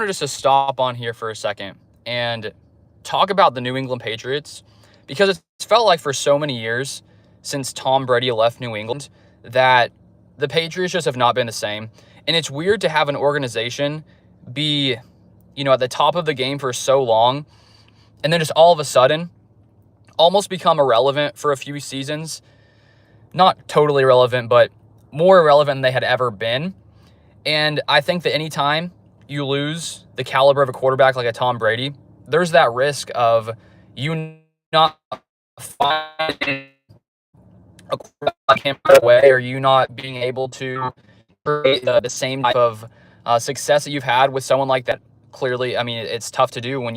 wanted us to stop on here for a second and talk about the New England Patriots because it's felt like for so many years since Tom Brady left New England that the Patriots just have not been the same. And it's weird to have an organization be, at the top of the game for so long and then just all of a sudden almost become irrelevant for a few seasons. Not totally irrelevant, but more irrelevant than they had ever been. And I think that anytime you lose the caliber of a quarterback like a Tom Brady, there's that risk of you not finding a quarterback him right away, or you not being able to create the same type of success that you've had with someone like that. Clearly, I mean, it's tough to do when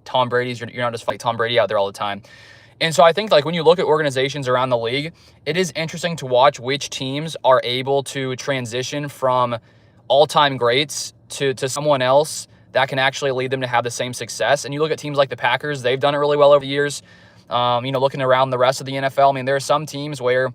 Tom Brady's, you're not just fighting Tom Brady out there all the time. And so I think like when you look at organizations around the league, it is interesting to watch which teams are able to transition from all-time greats to someone else that can actually lead them to have the same success. And you look at teams like the Packers, they've done it really well over the years. Looking around the rest of the NFL, I mean, there are some teams where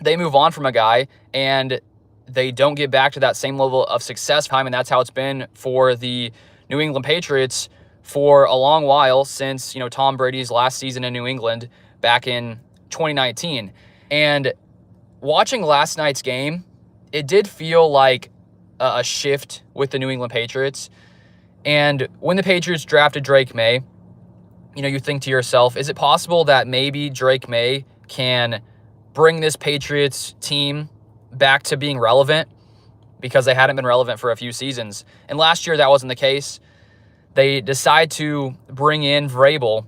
they move on from a guy and they don't get back to that same level of success time, and that's how it's been for the New England Patriots for a long while since, Tom Brady's last season in New England back in 2019. And watching last night's game, it did feel like a shift with the New England Patriots. And when the Patriots drafted Drake Maye, you think to yourself, is it possible that maybe Drake Maye can bring this Patriots team back to being relevant? Because they hadn't been relevant for a few seasons. And last year, that wasn't the case. They decide to bring in Vrabel.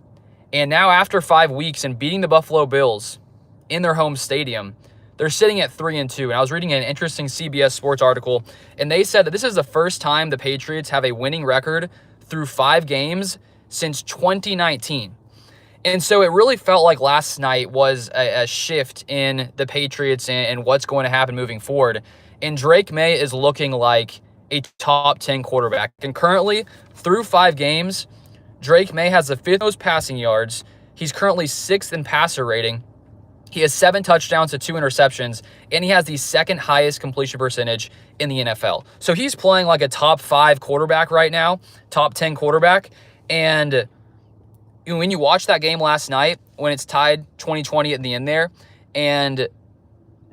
And now after 5 weeks and beating the Buffalo Bills in their home stadium, they're sitting at 3-2. And I was reading an interesting CBS Sports article, and they said that this is the first time the Patriots have a winning record through 5 games since 2019. And so it really felt like last night was a shift in the Patriots and what's going to happen moving forward. And Drake Maye is looking like a top 10 quarterback. And currently, through 5 games, Drake Maye has the 5th most passing yards. He's currently 6th in passer rating. He has 7 touchdowns to 2 interceptions, and he has the 2nd highest completion percentage in the NFL. So he's playing like a top 5 quarterback right now, top 10 quarterback. And when you watch that game last night, when it's tied 20-20 at the end there, and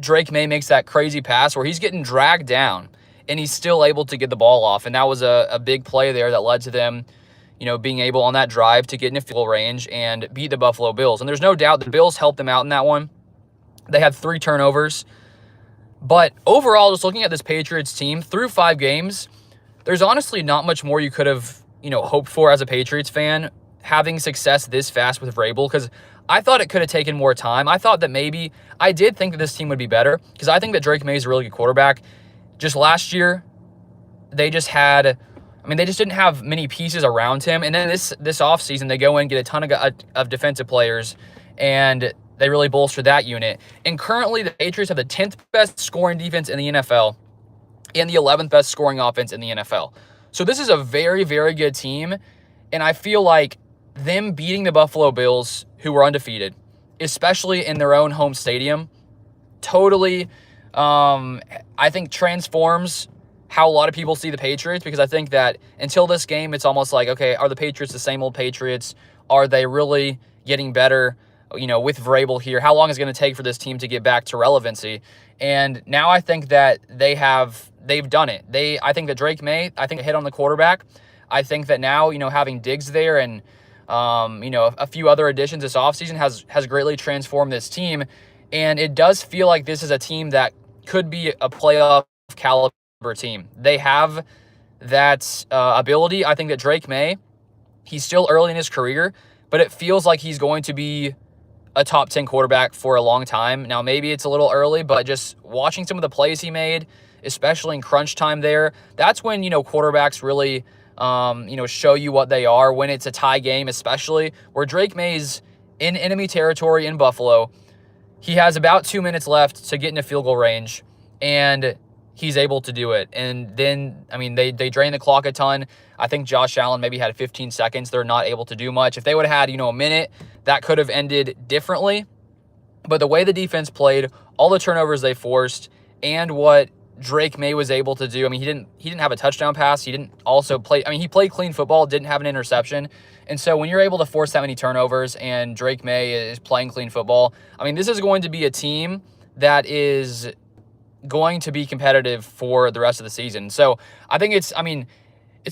Drake Maye makes that crazy pass where he's getting dragged down, and he's still able to get the ball off. And that was a big play there that led to them, being able on that drive to get in a field goal range and beat the Buffalo Bills. And there's no doubt the Bills helped them out in that one. They had 3 turnovers. But overall, just looking at this Patriots team through 5 games, there's honestly not much more you could have, hoped for as a Patriots fan having success this fast with Vrabel, because I thought it could have taken more time. I thought that I did think that this team would be better, because I think that Drake Maye is a really good quarterback. Just last year, they just didn't have many pieces around him. And then this offseason, they go in and get a ton of defensive players, and they really bolster that unit. And currently, the Patriots have the 10th best scoring defense in the NFL and the 11th best scoring offense in the NFL. So this is a very, very good team. And I feel like them beating the Buffalo Bills, who were undefeated, especially in their own home stadium, totally I think transforms how a lot of people see the Patriots, because I think that until this game, it's almost like, okay, are the Patriots the same old Patriots? Are they really getting better, with Vrabel here? How long is it going to take for this team to get back to relevancy? And now I think that they've done it. I think that Drake Maye, hit on the quarterback. I think that now, having Diggs there and, a few other additions this offseason has greatly transformed this team. And it does feel like this is a team that could be a playoff caliber team. They have that ability. I think that Drake Maye, he's still early in his career, but it feels like he's going to be a top 10 quarterback for a long time. Now, maybe it's a little early, but just watching some of the plays he made, especially in crunch time there, that's when, quarterbacks really, show you what they are, when it's a tie game, especially where Drake Maye's in enemy territory in Buffalo. He has about 2 minutes left to get into field goal range, and he's able to do it. And then, they drain the clock a ton. I think Josh Allen maybe had 15 seconds. They're not able to do much. If they would have had, a minute, that could have ended differently. But the way the defense played, all the turnovers they forced, and what Drake Maye was able to do. I mean, he didn't have a touchdown pass. He didn't also play. I mean, he played clean football, didn't have an interception. And so when you're able to force that many turnovers and Drake Maye is playing clean football, I mean, this is going to be a team that is going to be competitive for the rest of the season. So I think it's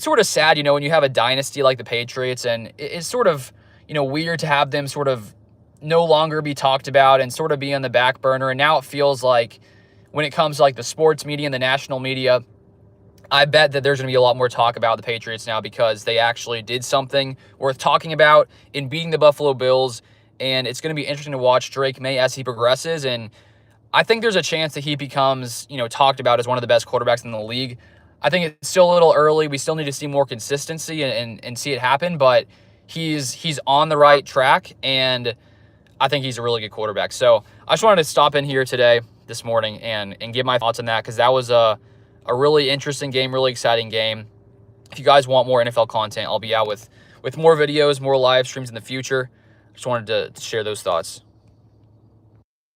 sort of sad, when you have a dynasty like the Patriots, and it's sort of, weird to have them sort of no longer be talked about and sort of be on the back burner. And now it feels like when it comes to like the sports media and the national media, I bet that there's going to be a lot more talk about the Patriots now because they actually did something worth talking about in beating the Buffalo Bills. And it's going to be interesting to watch Drake Maye as he progresses. And I think there's a chance that he becomes, talked about as one of the best quarterbacks in the league. I think it's still a little early. We still need to see more consistency and see it happen, but he's on the right track, and I think he's a really good quarterback. So I just wanted to stop in here today, this morning, and give my thoughts on that because that was a really interesting game, really exciting game. If you guys want more NFL content, I'll be out with more videos, more live streams in the future. Just wanted to share those thoughts.